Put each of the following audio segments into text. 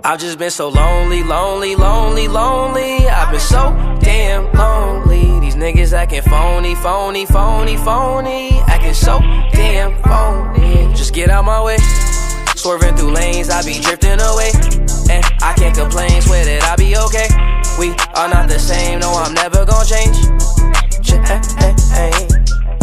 I've just been so lonely, lonely, lonely, lonely. I've been so damn lonely. These niggas acting phony, phony, phony, phony. Acting so damn phony. Just get out my way. Swerving through lanes, I be drifting away. And I can't complain, swear that I be okay. We are not the same, no, I'm never gonna change.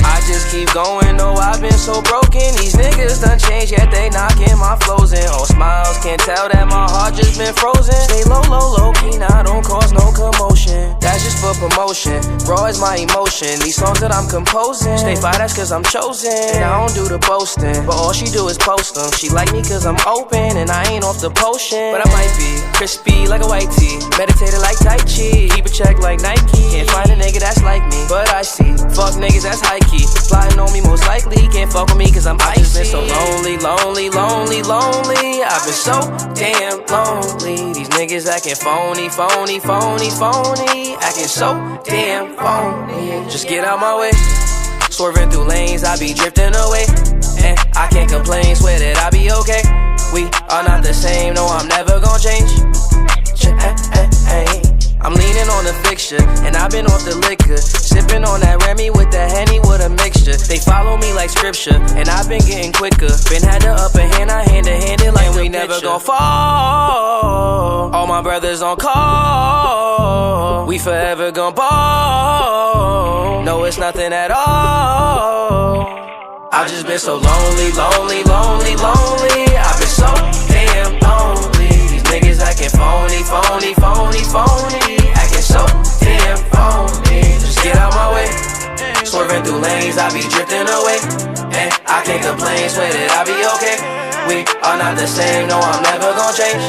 I just keep going, no, I've been so broken. These niggas done changed, yet they knocking my flows in. All smiles, can't tell that my heart just been frozen. Stay low, low, low key, now don't cause no commotion. That's just for promotion, raw is my emotion. These songs that I'm composing, stay fly, that's cause I'm chosen. And I don't do the boasting, but all she do is post them. She like me cause I'm open, and I ain't off the potion. But I might be crispy like a white tee, meditated like Tai Chi, keep a check like Nike. Can't find a nigga that's like me, but I see fuck niggas that's high key, plotting on me most likely. Can't fuck with me cause I'm icy. I've just been so lonely, lonely, lonely, lonely. I've been so damn lonely. These niggas acting phony, phony, phony, phony. Acting so damn phony. Just get out my way. Swerving through lanes, I be drifting away. And I can't complain, swear that I be okay. We are not the same, no, I'm never gonna change. I'm leaning on the fixture, and I've been off the liquor. Sipping on that Remy with the Henny with a mixture. They follow me like scripture, and I've been getting quicker. Been had the upper hand, I hand to hand it like and we never gon' fall. All my brothers on call. We forever gon' ball. No, it's nothing at all. I've just been so lonely, lonely, lonely, lonely. I've been so damn lonely. These niggas acting phony, phony, phony, phony. Acting so damn phony. Just get out my way. Swerving through lanes, I be drifting away. And I can't complain, swear that I be okay. We are not the same, no, I'm never gonna change.